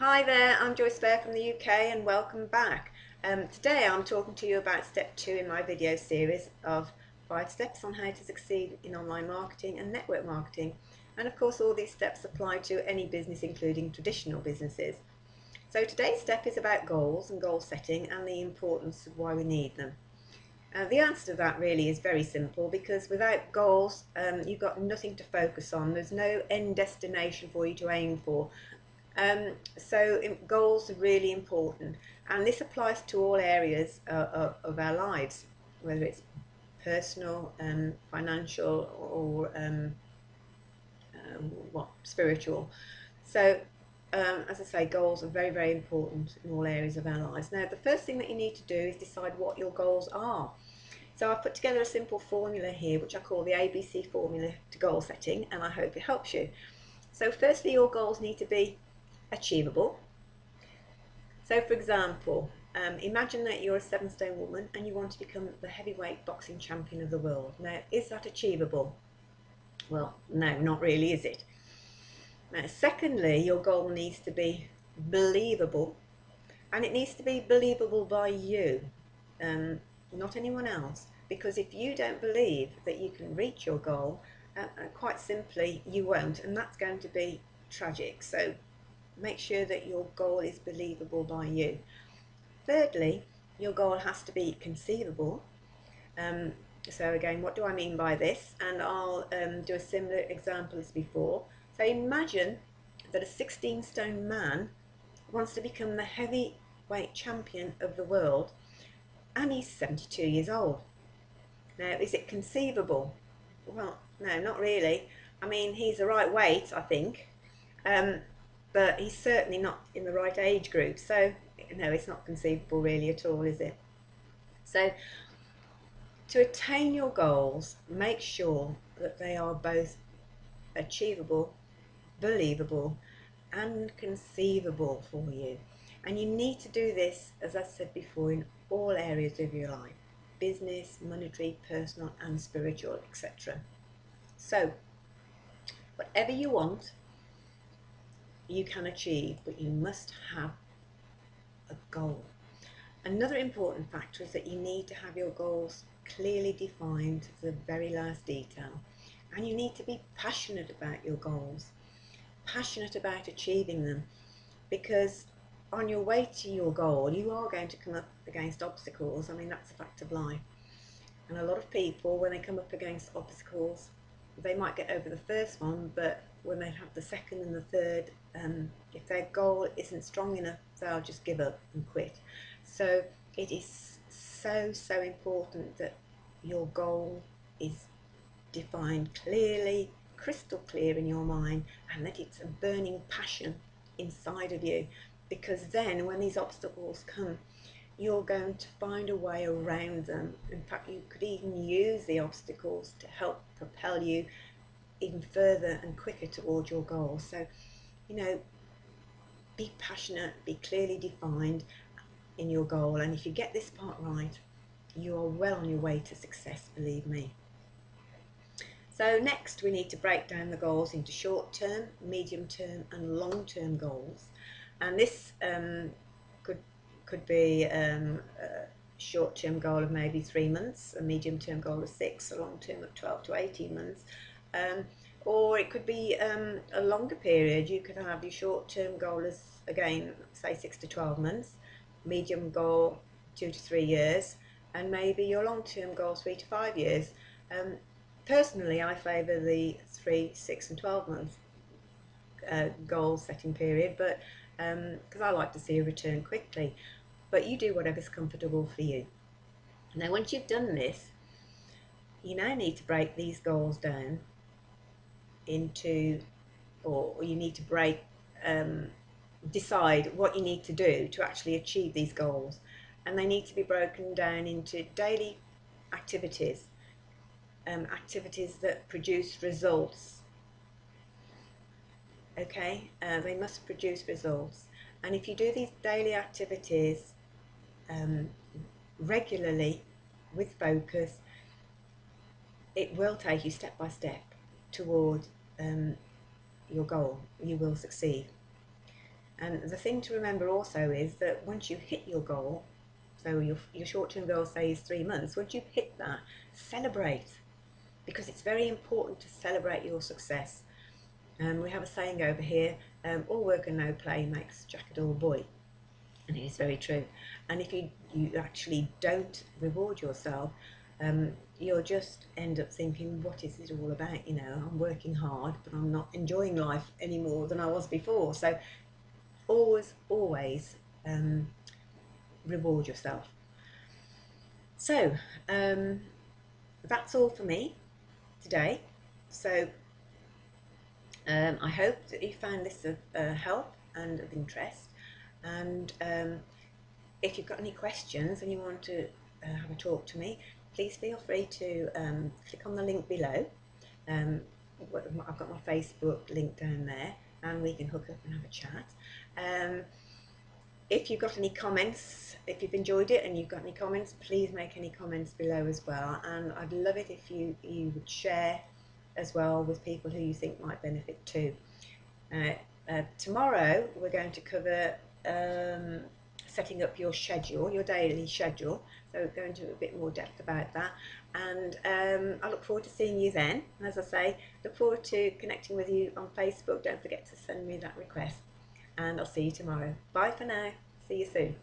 Hi there, I'm Joyce Bear from the UK and welcome back. Today I'm talking to you about step 2 in my video series of 5 steps on how to succeed in online marketing and network marketing. And of course all these steps apply to any business, including traditional businesses. So today's step is about goals and goal setting and the importance of why we need them. The answer to that really is very simple, because without goals you've got nothing to focus on. There's no end destination for you to aim for. Goals are really important, and this applies to all areas of our lives, whether it's personal, financial, or spiritual. As I say, goals are very important in all areas of our lives. Now, the first thing that you need to do is decide what your goals are. So I've put together a simple formula here, which I call the ABC formula to goal setting, and I hope it helps you. So firstly, your goals need to be achievable. So for example, imagine that you're a 7-stone woman and you want to become the heavyweight boxing champion of the world. Now, is that achievable? Well, no, not really, is it? Now, secondly, your goal needs to be believable, and it needs to be believable by you, not anyone else, because if you don't believe that you can reach your goal, quite simply you won't, and that's going to be tragic. So make sure that your goal is believable by you. Thirdly, your goal has to be conceivable. So again, what do I mean by this? And I'll do a similar example as before. So imagine that a 16-stone man wants to become the heavyweight champion of the world, and he's 72 years old. Now, is it conceivable? Well, no, not really. I mean, he's the right weight, I think, but he's certainly not in the right age group. So, no, it's not conceivable really at all, is it? So, to attain your goals, make sure that they are both achievable, believable, and conceivable for you. And you need to do this, as I said before, in all areas of your life: business, monetary, personal, and spiritual, etc. So, whatever you want, you can achieve, but you must have a goal. Another important factor is that you need to have your goals clearly defined to the very last detail, and you need to be passionate about your goals, passionate about achieving them, because on your way to your goal you are going to come up against obstacles. I mean, that's a fact of life, and a lot of people, when they come up against obstacles, they might get over the first one, but when they have the second and the third, if their goal isn't strong enough, they'll just give up and quit. So it is so important that your goal is defined clearly, crystal clear in your mind, and that it's a burning passion inside of you, because then when these obstacles come, you're going to find a way around them. In fact, you could even use the obstacles to help propel you even further and quicker towards your goal. So, be passionate, be clearly defined in your goal, and if you get this part right, you are well on your way to success, believe me. So next, we need to break down the goals into short-term, medium-term, and long-term goals. And this could be a short-term goal of maybe 3 months, a medium-term goal of 6, a long-term of 12 to 18 months, or it could be a longer period. You could have your short-term goal as, again, say 6 to 12 months, medium goal 2 to 3 years, and maybe your long-term goal 3 to 5 years. Personally, I favour the 3, 6 and 12 month goal setting period, but because I like to see a return quickly. But you do whatever's comfortable for you. Now, once you've done this, you now need to break these goals down into, or you need to decide what you need to do to actually achieve these goals, and they need to be broken down into daily activities, activities that produce results. Okay, they must produce results, and if you do these daily activities regularly with focus, it will take you step by step toward your goal. You will succeed. And the thing to remember also is that once you hit your goal, so your short-term goal, say, is 3 months, once you've hit that, celebrate, because it's very important to celebrate your success. We have a saying over here, all work and no play makes Jack a dull boy. And it is very true. And if you actually don't reward yourself, you'll just end up thinking, what is it all about? You know, I'm working hard, but I'm not enjoying life any more than I was before. So always, always reward yourself. So that's all for me today. So I hope that you found this of help and of interest. And if you've got any questions and you want to have a talk to me, please feel free to click on the link below. I've got my Facebook link down there, and we can hook up and have a chat. If you've got any comments, if you've enjoyed it and you've got any comments, please make any comments below as well. And I'd love it if you would share as well with people who you think might benefit too. Tomorrow we're going to cover setting up your schedule, your daily schedule. So we're going to a bit more depth about that. And I look forward to seeing you then. And as I say, look forward to connecting with you on Facebook. Don't forget to send me that request. And I'll see you tomorrow. Bye for now. See you soon.